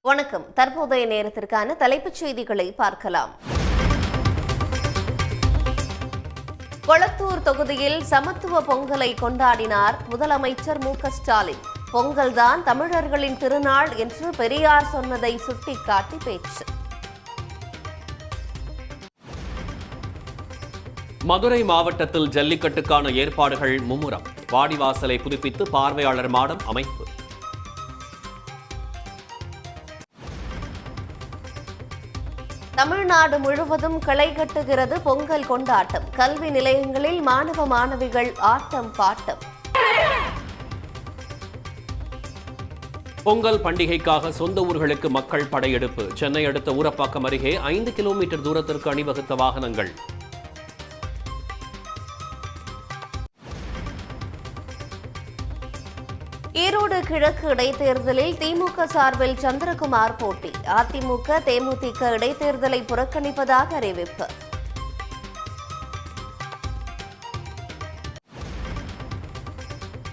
வணக்கம். தற்போதைய நேரத்திற்கான தலைப்புச் செய்திகளை பார்க்கலாம். கொளத்தூர் தொகுதியில் சமத்துவ பொங்கலை கொண்டாடினார் முதலமைச்சர் மு.க.ஸ்டாலின். பொங்கல்தான் தமிழர்களின் திருநாள் என்று பெரியார் சொன்னதை சுட்டிக்காட்டி பேச்சு. மதுரை மாவட்டத்தில் ஜல்லிக்கட்டுக்கான ஏற்பாடுகள் மும்முரம். வாடிவாசலை புதுப்பித்து பார்வையாளர் மாடம் அமைப்பு. தமிழ்நாடு முழுவதும் களை கட்டுகிறது பொங்கல் கொண்டாட்டம். கல்வி நிலையங்களில் மாணவ மாணவிகள் ஆட்டம் பாட்டம். பொங்கல் பண்டிகைக்காக சொந்த ஊர்களுக்கு மக்கள் படையெடுப்பு. சென்னை அடுத்த ஊரப்பாக்கம் அருகே 5 கிலோமீட்டர் தூரத்திற்கு அணிவகுத்த வாகனங்கள். ஈரோடு கிழக்கு இடைத்தேர்தலில் திமுக சார்பில் சந்திரகுமார் போட்டி. அதிமுக தேமுதிக இடைத்தேர்தலை புறக்கணிப்பதாக அறிவிப்பு.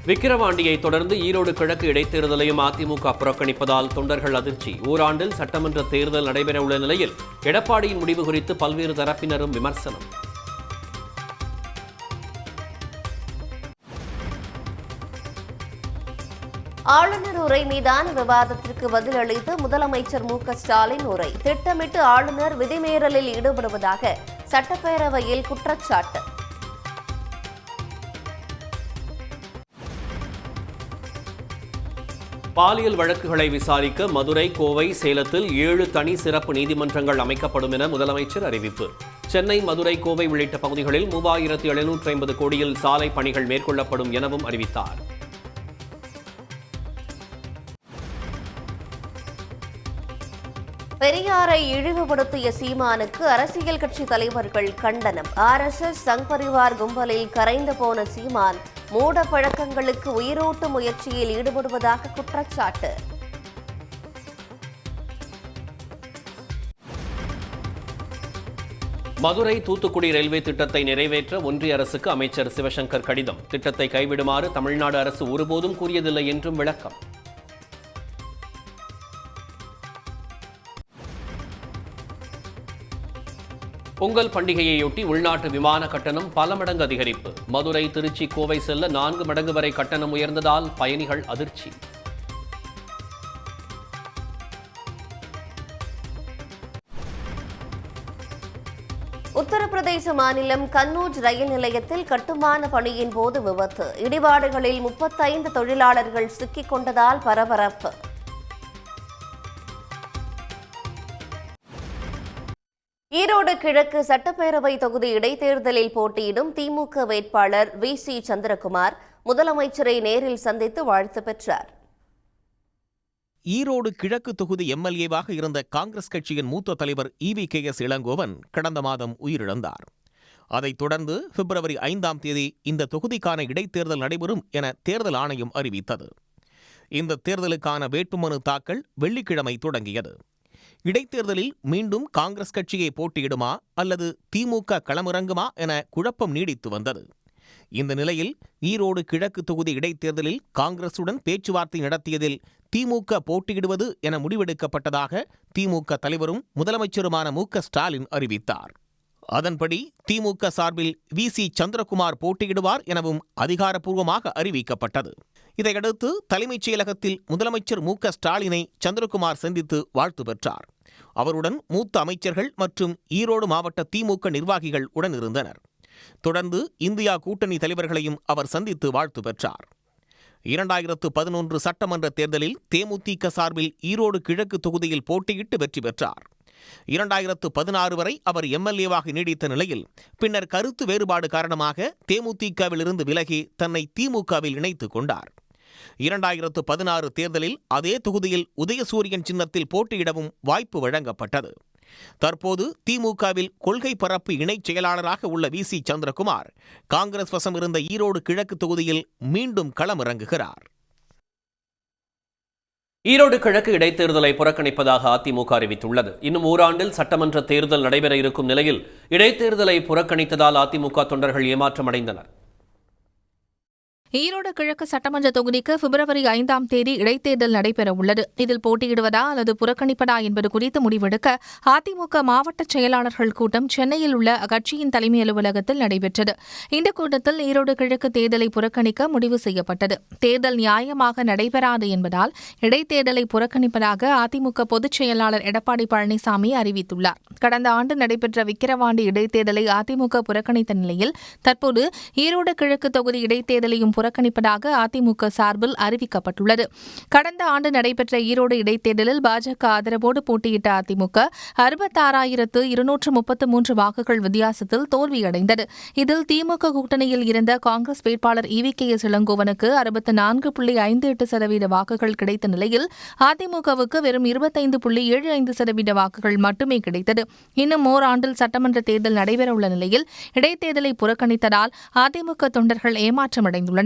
விக்கிரவாண்டியை தொடர்ந்து ஈரோடு கிழக்கு இடைத்தேர்தலையும் அதிமுக புறக்கணிப்பதால் தொண்டர்கள் அதிர்ச்சி. ஓராண்டில் சட்டமன்ற தேர்தல் நடைபெறவுள்ள நிலையில் எடப்பாடியின் முடிவு குறித்து பல்வேறு தரப்பினரும் விமர்சனம். ஆளுநர் உரை மீதான விவாதத்திற்கு பதிலளித்த முதலமைச்சர் மு.க.ஸ்டாலின் உரை. திட்டமிட்டு ஆளுநர் விதிமீறலில் ஈடுபடுவதாக சட்டப்பேரவையில் குற்றச்சாட்டு. பாலியல் வழக்குகளை விசாரிக்க மதுரை, கோவை, சேலத்தில் 7 தனி சிறப்பு நீதிமன்றங்கள் அமைக்கப்படும் என முதலமைச்சர் அறிவிப்பு. சென்னை, மதுரை, கோவை உள்ளிட்ட பகுதிகளில் 3750 கோடியில் சாலை பணிகள் மேற்கொள்ளப்படும் எனவும் அறிவித்தார். பெரியாரை இழிவுபடுத்திய சீமானுக்கு அரசியல் கட்சி தலைவர்கள் கண்டனம். RSS சங் பரிவார் கும்பலில் கரைந்து போன சீமான் மூட பழக்கங்களுக்கு உயிரோட்டும் முயற்சியில் ஈடுபடுவதாக குற்றச்சாட்டு. மதுரை தூத்துக்குடி ரயில்வே திட்டத்தை நிறைவேற்ற ஒன்றிய அரசுக்கு அமைச்சர் சிவசங்கர் கடிதம். திட்டத்தை கைவிடுமாறு தமிழ்நாடு அரசு ஒருபோதும் கூறியதில்லை என்றும் விளக்கம். பொங்கல் பண்டிகையையொட்டி உள்நாட்டு விமான கட்டணம் பல மடங்கு அதிகரிப்பு. மதுரை, திருச்சி, கோவை செல்ல 4 மடங்கு வரை கட்டணம் உயர்ந்ததால் பயணிகள் அதிர்ச்சி. உத்தரப்பிரதேச மாநிலம் கன்னூஜ் ரயில் நிலையத்தில் கட்டுமான பணியின் போது விபத்து. இடிபாடுகளில் 35 தொழிலாளர்கள் சிக்கிக் கொண்டதால் பரபரப்பு. ஈரோடு கிழக்கு சட்டப்பேரவை தொகுதி இடைத்தேர்தலில் போட்டியிடும் திமுக வேட்பாளர் VC சந்திரகுமார் முதலமைச்சரை நேரில் சந்தித்து வாழ்த்து பெற்றார். ஈரோடு கிழக்கு தொகுதி MLA-வாக இருந்த காங்கிரஸ் கட்சியின் மூத்த தலைவர் EVKS இளங்கோவன் கடந்த மாதம் உயிரிழந்தார். அதைத் தொடர்ந்து பிப்ரவரி 5ஆம் தேதி இந்த தொகுதிக்கான இடைத்தேர்தல் நடைபெறும் என தேர்தல் ஆணையம் அறிவித்தது. இந்த தேர்தலுக்கான வேட்புமனு தாக்கல் வெள்ளிக்கிழமை தொடங்கியது. இடைத்தேர்தலில் மீண்டும் காங்கிரஸ் கட்சியை போட்டியிடுமா அல்லது திமுக களமிறங்குமா என குழப்பம் நீடித்து வந்தது. இந்த நிலையில் ஈரோடு கிழக்கு தொகுதி இடைத்தேர்தலில் காங்கிரசுடன் பேச்சுவார்த்தை நடத்தியதில் திமுக போட்டியிடுவது என முடிவெடுக்கப்பட்டதாக திமுக தலைவரும் முதலமைச்சருமான மு.க.ஸ்டாலின் அறிவித்தார். அதன்படி திமுக சார்பில் VC சந்திரகுமார் போட்டியிடுவார் எனவும் அதிகாரப்பூர்வமாக அறிவிக்கப்பட்டது. இதையடுத்து தலைமைச் செயலகத்தில் முதலமைச்சர் மு.க.ஸ்டாலினை சந்திரகுமார் சந்தித்து வாழ்த்து பெற்றார். அவருடன் மூத்த அமைச்சர்கள் மற்றும் ஈரோடு மாவட்ட திமுக நிர்வாகிகள் உடனிருந்தனர். தொடர்ந்து இந்தியா கூட்டணி தலைவர்களையும் அவர் சந்தித்து வாழ்த்து பெற்றார். 2011 சட்டமன்ற தேர்தலில் தேமுதிக சார்பில் ஈரோடு கிழக்கு தொகுதியில் போட்டியிட்டு வெற்றி பெற்றார். 2016 வரை அவர் MLA-வாக நீடித்த நிலையில் பின்னர் கருத்து வேறுபாடு காரணமாக தேமுதிகவிலிருந்து விலகி தன்னை திமுகவில் இணைத்துக் கொண்டார். 2016 தேர்தலில் அதே தொகுதியில் உதயசூரியன் சின்னத்தில் போட்டியிடவும் வாய்ப்பு வழங்கப்பட்டது. தற்போது திமுகவில் கொள்கை பரப்பு இணைச் செயலாளராக உள்ள VC சந்திரகுமார் காங்கிரஸ் வசம் இருந்த ஈரோடு கிழக்கு தொகுதியில் மீண்டும் களமிறங்குகிறார். ஈரோடு கிழக்கு இடைத்தேர்தலை புறக்கணிப்பதாக அதிமுக அறிவித்துள்ளது. இன்னும் ஓராண்டில் சட்டமன்ற தேர்தல் நடைபெற இருக்கும் நிலையில் இடைத்தேர்தலை புறக்கணித்ததால் அதிமுக தொண்டர்கள் ஏமாற்றமடைந்தனர். ஈரோடு கிழக்கு சட்டமன்ற தொகுதிக்கு பிப்ரவரி 5ஆம் தேதி இடைத்தேர்தல் நடைபெறவுள்ளது. இதில் போட்டியிடுவதா அல்லது புறக்கணிப்பதா என்பது குறித்து முடிவெடுக்க அதிமுக மாவட்ட செயலாளர்கள் கூட்டம் சென்னையில் உள்ள அக்கட்சியின் தலைமை அலுவலகத்தில் நடைபெற்றது. இந்த கூட்டத்தில் ஈரோடு கிழக்கு தேர்தலை புறக்கணிக்க முடிவு செய்யப்பட்டது. தேர்தல் நியாயமாக நடைபெறாது என்பதால் இடைத்தேர்தலை புறக்கணிப்பதாக அதிமுக பொதுச் செயலாளர் எடப்பாடி பழனிசாமி அறிவித்துள்ளார். கடந்த ஆண்டு நடைபெற்ற விக்கிரவாண்டி இடைத்தேர்தலை அதிமுக புறக்கணித்த நிலையில் தற்போது ஈரோடு கிழக்கு தொகுதி இடைத்தேர்தலையும் புறக்கணிப்பதாக அதிமுக சார்பில் அறிவிக்கப்பட்டுள்ளது. கடந்த ஆண்டு நடைபெற்ற ஈரோடு இடைத்தேர்தலில் பாஜக ஆதரவோடு போட்டியிட்ட அதிமுக 66,233 வாக்குகள் வித்தியாசத்தில் தோல்வியடைந்தது. இதில் திமுக கூட்டணியில் இருந்த காங்கிரஸ் வேட்பாளர் EVKS இளங்கோவனுக்கு 64.58% வாக்குகள் கிடைத்த நிலையில் அதிமுகவுக்கு வெறும் 25.75% வாக்குகள் மட்டுமே கிடைத்தது. இன்னும் ஓராண்டில் சட்டமன்ற தேர்தல் நடைபெறவுள்ள நிலையில் இடைத்தேர்தலை புறக்கணித்ததால் அதிமுக தொண்டர்கள் ஏமாற்றமடைந்துள்ளனர்.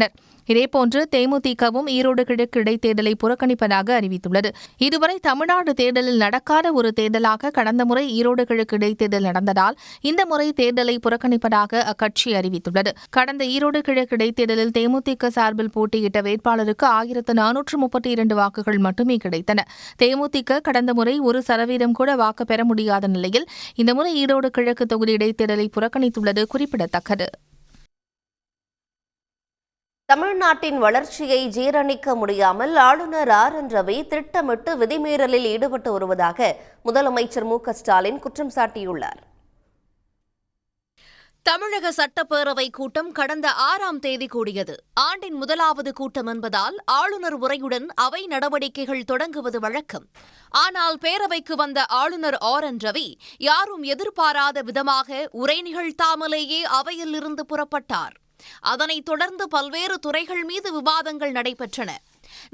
இதேபோன்று தேமுதிகவும் ஈரோடு கிழக்கு இடைத்தேர்தலை புறக்கணிப்பதாக அறிவித்துள்ளது. இதுவரை தமிழ்நாடு தேர்தலில் நடக்காத ஒரு தேர்தலாக கடந்த முறை ஈரோடு கிழக்கு இடைத்தேர்தல் நடந்ததால் இந்த முறை தேர்தலை புறக்கணிப்பதாக அக்கட்சி அறிவித்துள்ளது. கடந்த ஈரோடு கிழக்கு இடைத்தேர்தலில் தேமுதிக சார்பில் போட்டியிட்ட வேட்பாளருக்கு 1432 வாக்குகள் மட்டுமே கிடைத்தன. தேமுதிக கடந்த முறை 1% கூட வாக்கு பெற முடியாத நிலையில் இந்த முறை ஈரோடு கிழக்கு தொகுதி இடைத்தேர்தலை புறக்கணித்துள்ளது குறிப்பிடத்தக்கது. தமிழ்நாட்டின் வளர்ச்சியை ஜீரணிக்க முடியாமல் ஆளுநர் RN ரவி திட்டமிட்டு விதிமீறலில் ஈடுபட்டு வருவதாக முதலமைச்சர் மு.க.ஸ்டாலின் குற்றம் சாட்டியுள்ளார். தமிழக சட்டப்பேரவை கூட்டம் கடந்த 6ஆம் தேதி கூடியது. ஆண்டின் முதலாவது கூட்டம் என்பதால் ஆளுநர் உரையுடன் அவை நடவடிக்கைகள் தொடங்குவது வழக்கம். ஆனால் பேரவைக்கு வந்த ஆளுநர் RN ரவி யாரும் எதிர்பாராத விதமாக உரை நிகழ்த்தாமலேயே அவையில் இருந்து புறப்பட்டார். அதனைத் தொடர்ந்து பல்வேறு துறைகள் மீது விவாதங்கள் நடைபெற்றன.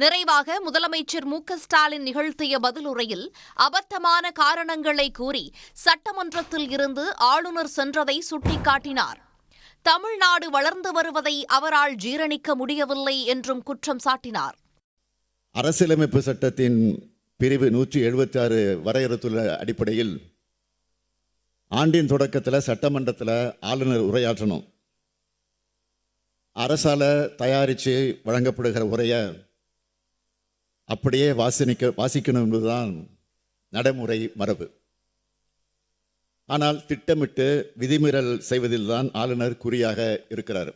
நிறைவாக முதலமைச்சர் மு.க.ஸ்டாலின் நிகழ்த்திய பதிலுரையில் அபத்தமான காரணங்களை கூறி சட்டமன்றத்தில் இருந்து ஆளுநர் சென்றதை சுட்டிக்காட்டினார். தமிழ்நாடு வளர்ந்து வருவதை அவரால் ஜீரணிக்க முடியவில்லை என்றும் குற்றம் சாட்டினார். அரசியலமைப்பு சட்டத்தின் பிரிவு 176 வரையறுத்துள்ள அடிப்படையில் ஆண்டின் தொடக்கத்தில் சட்டமன்றத்தில் ஆளுநர் உரையாற்றணும். அரசால் தயாரித்து வழங்கப்படுகிற உரையை அப்படியே வாசிக்கணும் என்பதுதான் நடைமுறை மரபு. ஆனால் திட்டமிட்டு விதிமீறல் செய்வதில்தான் ஆளுநர் குறியாக இருக்கிறார்.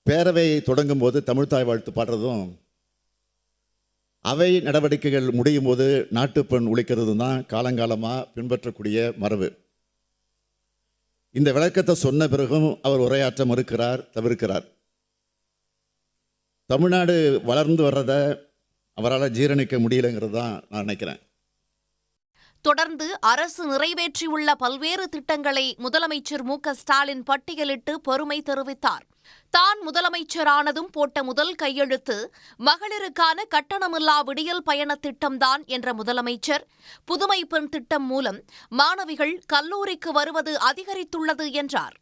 பேரவை தொடங்கும் போது தமிழ்த்தாய் வாழ்த்து பாடுறதும் அவை நடவடிக்கைகள் முடியும் போது நாட்டுப்பண் ஒலிக்கிறது தான் காலங்காலமாக பின்பற்றக்கூடிய மரபு. இந்த விளக்கத்தை சொன்ன பிறகும் அவர் உரையாற்ற மறுக்கிறார், தவிர்க்கிறார். தமிழ்நாடு வளர்ந்து வர்றதை அவரால் ஜீரணிக்க முடியலைங்கிறது தான் நான் நினைக்கிறேன். தொடர்ந்து அரசு நிறைவேற்றியுள்ள பல்வேறு திட்டங்களை முதலமைச்சர் மு.க.ஸ்டாலின் பட்டியலிட்டு பெருமை தெரிவித்தார். தான் முதலமைச்சரானதும் போட்ட முதல் கையெழுத்து மகளிருக்கான கட்டணமில்லா விடியல் பயண திட்டம்தான் என்ற முதலமைச்சர், புதுமை பெண் திட்டம் மூலம் மாணவிகள் கல்லூரிக்கு வருவது அதிகரித்துள்ளது என்றார்.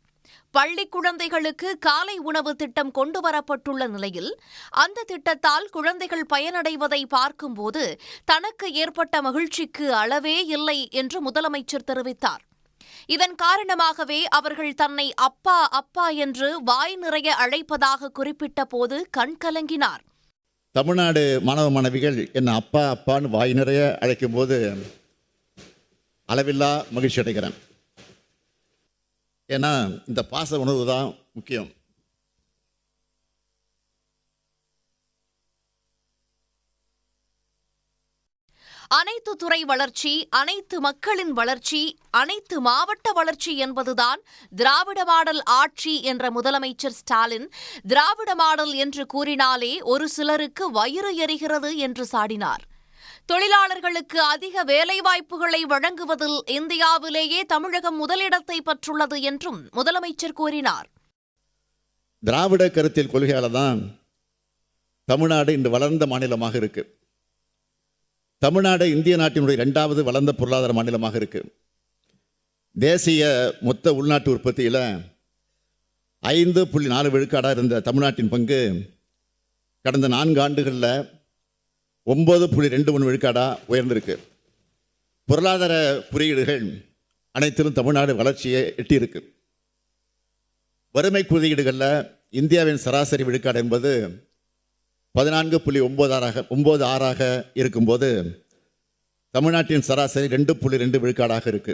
பள்ளி குழந்தைகளுக்கு காலை உணவு திட்டம் கொண்டுவரப்பட்டுள்ள நிலையில் அந்த திட்டத்தால் குழந்தைகள் பயனடைவதை பார்க்கும்போது தனக்கு ஏற்பட்ட மகிழ்ச்சிக்கு அளவே இல்லை என்று முதலமைச்சர் தெரிவித்தார். இதன் காரணமாகவே அவர்கள் தன்னை அப்பா அப்பா என்று வாய் நிறைய அழைப்பதாக குறிப்பிட்ட போது கண்கலங்கினார். தமிழ்நாடு மாணவ மாணவிகள் என்னை அப்பா அப்பான்னு வாய் நிறைய அழைக்கும் போது அளவில்லா மகிழ்ச்சி அடைகிறேன். ஏன்னா இந்த பாச உணர்வு தான் முக்கியம். அனைத்து துறை வளர்ச்சி, அனைத்து மக்களின் வளர்ச்சி, அனைத்து மாவட்ட வளர்ச்சி என்பதுதான் திராவிட மாடல் ஆட்சி என்ற முதலமைச்சர் ஸ்டாலின் திராவிட மாடல் என்று கூறினாலே ஒரு சிலருக்கு வயிறு எரிகிறது என்று சாடினார். தொழிலாளர்களுக்கு அதிக வேலைவாய்ப்புகளை வழங்குவதில் இந்தியாவிலேயே தமிழகம் முதலிடத்தை பெற்றுள்ளது என்றும் முதலமைச்சர் கூறினார். திராவிட கருத்தியல் கொள்கையால தான் தமிழ்நாடு இன்று வளர்ந்த மாநிலமாக இருக்கு. தமிழ்நாடு இந்திய நாட்டினுடைய 2வது வளர்ந்த பொருளாதார மாநிலமாக இருக்கு. தேசிய மொத்த உள்நாட்டு உற்பத்தியில் 5.4 விழுக்காடாக இருந்த தமிழ்நாட்டின் பங்கு கடந்த 4 ஆண்டுகளில் 9.21 விழுக்காடாக உயர்ந்திருக்கு. பொருளாதார குறியீடுகள் அனைத்திலும் தமிழ்நாடு வளர்ச்சியை எட்டியிருக்கு. வறுமை குறியீடுகளில் இந்தியாவின் சராசரி விழுக்காடு என்பது 14.96 இருக்கும்போது தமிழ்நாட்டின் சராசரி 2.2 விழுக்காடாக இருக்கு.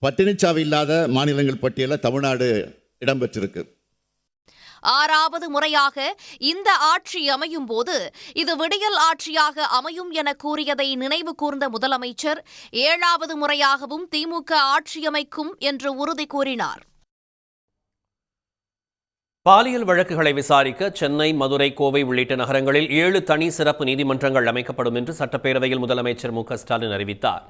பட்டினிச்சாவு இல்லாத மாநிலங்கள் பட்டியலில் தமிழ்நாடு இடம்பெற்றிருக்கு. 6வது முறையாக இந்த ஆட்சி அமையும் போது இது விடியல் ஆட்சியாக அமையும் என கூறியதை நினைவு கூர்ந்த முதலமைச்சர் 7வது முறையாகவும் திமுக ஆட்சி அமைக்கும் என்று உறுதி கூறினார். பாலியல் வழக்குகளை விசாரிக்க சென்னை, மதுரை, கோவை உள்ளிட்ட நகரங்களில் 7 தனி சிறப்பு நீதிமன்றங்கள் அமைக்கப்படும் என்று சட்டப்பேரவையில் முதலமைச்சர் மு.க.ஸ்டாலின் அறிவித்தார்.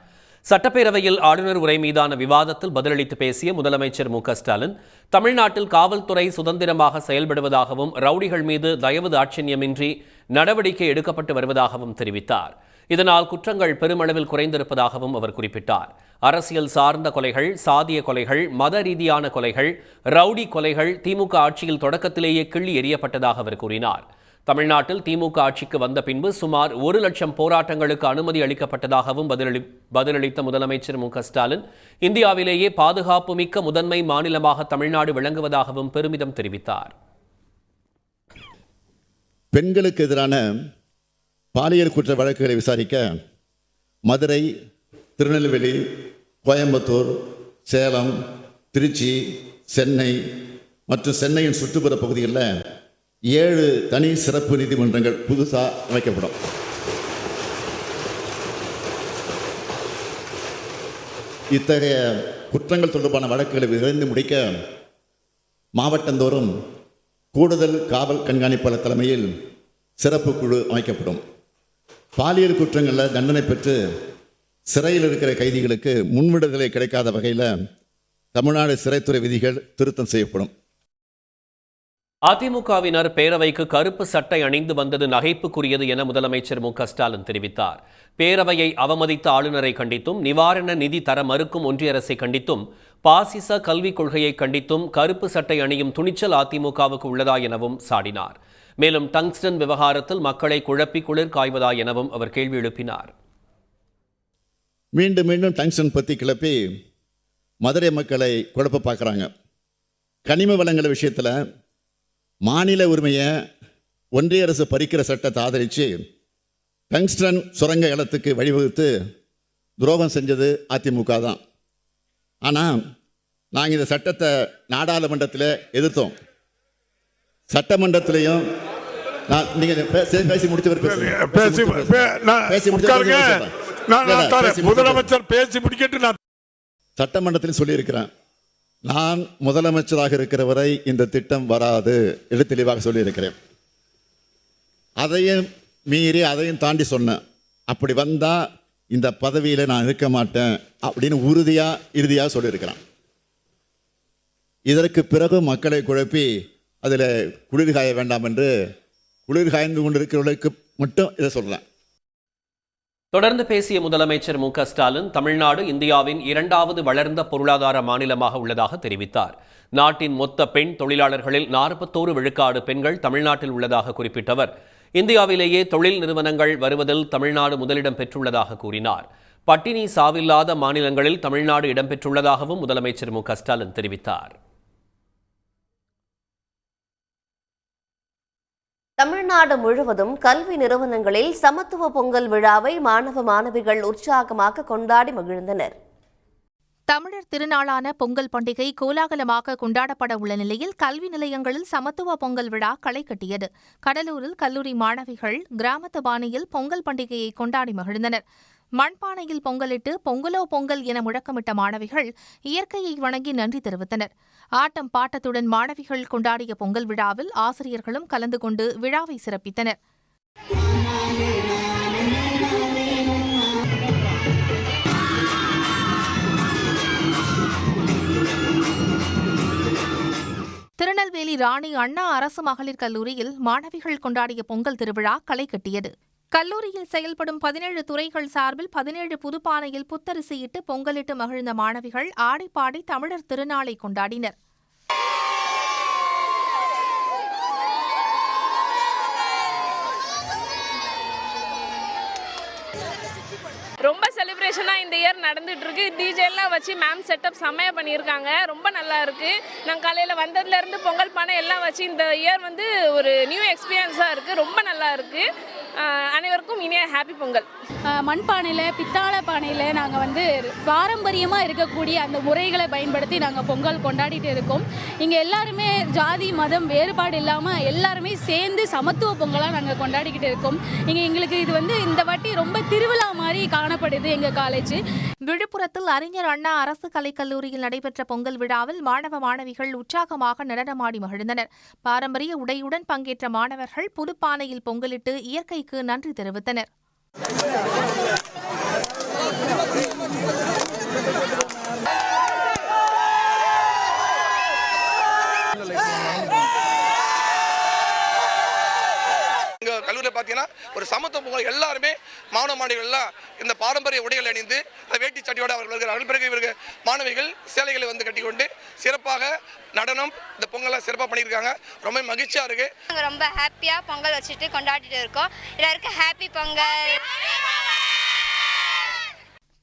சட்டப்பேரவையில் ஆளுநர் உரை மீதான விவாதத்தில் பதிலளித்து பேசிய முதலமைச்சர் மு.க.ஸ்டாலின், தமிழ்நாட்டில் காவல்துறை சுதந்திரமாக செயல்படுவதாகவும் ரவுடிகள் மீது தயவு தாட்சண்யமின்றி நடவடிக்கை எடுக்கப்பட்டு வருவதாகவும் தெரிவித்தார். இதனால் குற்றங்கள் பெருமளவில் குறைந்திருப்பதாகவும் அவர் குறிப்பிட்டார். அரசியல் சார்ந்த கொலைகள், சாதிய கொலைகள், மத ரீதியான கொலைகள், ரவுடி கொலைகள் திமுக ஆட்சியில் தொடக்கத்திலேயே கிள்ளி எறியப்பட்டதாக அவர் கூறினார். தமிழ்நாட்டில் திமுக ஆட்சிக்கு வந்த பின்பு சுமார் 1 லட்சம் போராட்டங்களுக்கு அனுமதி அளிக்கப்பட்டதாகவும் பதிலளித்த முதலமைச்சர் மு.க.ஸ்டாலின், இந்தியாவிலேயே பாதுகாப்பு மிக்க முதன்மை மாநிலமாக தமிழ்நாடு விளங்குவதாகவும் பெருமிதம் தெரிவித்தார். பெண்களுக்கு எதிரான பாலியல் குற்ற வழக்குகளை விசாரிக்க மதுரை, திருநெல்வேலி, கோயம்புத்தூர், சேலம், திருச்சி, சென்னை மற்றும் சென்னையின் சுற்றுப்புற பகுதிகளில் 7 தனி சிறப்பு நீதிமன்றங்கள் புதுசாக அமைக்கப்படும். இத்தகைய குற்றங்கள் தொடர்பான வழக்குகளை விரைந்து முடிக்க மாவட்டந்தோறும் கூடுதல் காவல் கண்காணிப்பாளர் தலைமையில் சிறப்பு குழு அமைக்கப்படும். பாலியல் குற்றங்களில் தண்டனை பெற்று சிறையில் இருக்கிற கைதிகளுக்கு முன்விடுதலை கிடைக்காத வகையில் தமிழ்நாடு சிறைத்துறை விதிகள் திருத்தம் செய்யப்படும். அதிமுகவினர் பேரவைக்கு கருப்பு சட்டை அணிந்து வந்தது நகைப்புக்குரியது என முதலமைச்சர் மு.க.ஸ்டாலின் தெரிவித்தார். பேரவையை அவமதித்த ஆளுநரை கண்டித்தும், நிவாரண நிதி தர மறுக்கும் ஒன்றிய அரசை கண்டித்தும், பாசிச கல்விக் கொள்கையை கண்டித்தும் கருப்பு சட்டை அணியும் துணிச்சல் அதிமுகவுக்கு உள்ளதா எனவும் சாடினார். மேலும் டங்ஸ்டன் விவகாரத்தில் மக்களை குழப்பி குளிர் காய்வதா எனவும் அவர் கேள்வி எழுப்பினார். மீண்டும் மீண்டும் டங்ஸ்டன் பற்றி கிளப்பி மதுரை மக்களை குழப்ப பார்க்குறாங்க. கனிம வளங்கள் விஷயத்தில் மாநில உரிமையை ஒன்றிய அரசு பறிக்கிற சட்டத்தை ஆதரித்து டங்ஸ்டன் சுரங்க இடத்துக்கு வழிவகுத்து துரோகம் செஞ்சது அதிமுக தான். ஆனால் நாங்கள் இந்த சட்டத்தை நாடாளுமன்றத்தில் எதிர்த்தோம், சட்டமன்றத்திலையும். நீங்கள் பேசி முதலமைச்சர் பேசி முடிக்கட்டு சட்டமன்றத்தில் சொல்லியிருக்கிறேன். நான் முதலமைச்சராக இருக்கிற வரை இந்த திட்டம் வராது என்று தெளிவாக சொல்லியிருக்கிறேன். அதையும் மீறி அதையும் தாண்டி சொன்னேன், அப்படி வந்தால் இந்த பதவியில் நான் இருக்க மாட்டேன் அப்படின்னு இறுதியாக சொல்லியிருக்கிறேன். இதற்கு பிறகு மக்களை குழப்பி அதில் குளிர் காய வேண்டாம் என்று குளிர் காய்ந்து கொண்டிருக்கிறவர்களுக்கு மட்டும் இதை சொல்கிறேன். தொடர்ந்து பேசிய முதலமைச்சர் மு.க.ஸ்டாலின், தமிழ்நாடு இந்தியாவின் 2வது வளர்ந்த பொருளாதார மாநிலமாக உள்ளதாக தெரிவித்தார். நாட்டின் மொத்த பெண் தொழிலாளர்களில் 41 விழுக்காடு பெண்கள் தமிழ்நாட்டில் உள்ளதாக குறிப்பிட்டவர், இந்தியாவிலேயே தொழில் நிறுவனங்கள் வருவதில் தமிழ்நாடு முதலிடம் பெற்றுள்ளதாக கூறினார். பட்டினி சாவில்லாத மாநிலங்களில் தமிழ்நாடு இடம்பெற்றுள்ளதாகவும் முதலமைச்சர் மு.க.ஸ்டாலின் தெரிவித்தார். தமிழ்நாடு முழுவதும் கல்வி நிறுவனங்களில் சமத்துவ பொங்கல் விழாவை மாணவ மாணவிகள் உற்சாகமாக கொண்டாடி மகிழ்ந்தனர். தமிழர் திருநாளான பொங்கல் பண்டிகை கோலாகலமாக கொண்டாடப்பட உள்ள நிலையில் கல்வி நிலையங்களில் சமத்துவ பொங்கல் விழா களை கட்டியது. கடலூரில் கல்லூரி மாணவிகள் கிராமத்து பாணியில் பொங்கல் பண்டிகையை கொண்டாடி மகிழ்ந்தனர். மண்பானையில் பொங்கலிட்டு பொங்கலோ பொங்கல் என முழக்கமிட்ட மாணவிகள் இயற்கையை வணங்கி நன்றி தெரிவித்தனர். ஆட்டம் பாட்டத்துடன் மாணவிகள் கொண்டாடிய பொங்கல் விழாவில் ஆசிரியர்களும் கலந்து கொண்டு விழாவை சிறப்பித்தனர். திருநெல்வேலி ராணி அண்ணா அரசு மகளிர் கல்லூரியில் மாணவிகள் கொண்டாடிய பொங்கல் திருவிழா களை கட்டியது. கல்லூரியில் செயல்படும் 17 துறைகள் சார்பில் 17 புதுப்பானையில் புத்தரிசியிட்டு பொங்கலிட்டு மகிழ்ந்த மாணவிகள் ஆடிப்பாடி தமிழர் திருநாளை கொண்டாடினர். ரொம்ப செலிப்ரேஷனாக இந்த இயர் நடந்துட்டு இருக்கு. டிஜேலாம் வச்சு மேம் செட்டப் செம்மையாக பண்ணியிருக்காங்க. ரொம்ப நல்லா இருக்கு. நாங்கள் காலையில் வந்ததுலேருந்து பொங்கல் பானை எல்லாம் வச்சு இந்த இயர் வந்து ஒரு நியூ எக்ஸ்பீரியன்ஸாக இருக்குது. ரொம்ப நல்லா இருக்கு. அனைவருக்கும் இனிய ஹாப்பி பொங்கல். மண்பானையில் பித்தாளை பானையில் நாங்கள் வந்து பாரம்பரியமாக இருக்கக்கூடிய அந்த முறைகளை பயன்படுத்தி நாங்கள் பொங்கல் கொண்டாடிட்டு இருக்கோம். இங்கே எல்லாருமே ஜாதி மதம் வேறுபாடு இல்லாமல் எல்லாருமே சேர்ந்து சமத்துவ பொங்கலாக நாங்கள் கொண்டாடிக்கிட்டு இருக்கோம். இங்கே எங்களுக்கு இது வந்து இந்த வாட்டி ரொம்ப திருவிழா மாதிரி காணப்படுது எங்கள் காலேஜ். விழுப்புரத்தில் அறிஞர் அண்ணா அரசு கலைக்கல்லூரியில் நடைபெற்ற பொங்கல் விழாவில் மாணவ மாணவிகள் உற்சாகமாக நடனமாடி மகிழ்ந்தனர். பாரம்பரிய உடையுடன் பங்கேற்ற மாணவர்கள் புதுப்பானையில் பொங்கலிட்டு இயற்கைக்கு நன்றி தெரிவித்தனர். கல்லூரியில் பார்த்தீங்கன்னா ஒரு சமத்துவ பொங்கல் எல்லாருமே மாணவ மாணவிகள் எல்லாம் இந்த பாரம்பரிய உடைகள் அணிந்து வேட்டி சட்டியோடு அவர்கள் வருகிறார்கள். பிறகு இவர்கள் மாணவிகள் சேலைகளை வந்து கட்டிக்கொண்டு சிறப்பாக நடனம் இந்த பொங்கலாம் சிறப்பாக பண்ணியிருக்காங்க. ரொம்ப மகிழ்ச்சியாக இருக்கு. நாங்கள் ரொம்ப ஹாப்பியாக பொங்கல் வச்சுட்டு கொண்டாடிட்டு இருக்கோம். எல்லாருக்கும் ஹாப்பி பொங்கல்.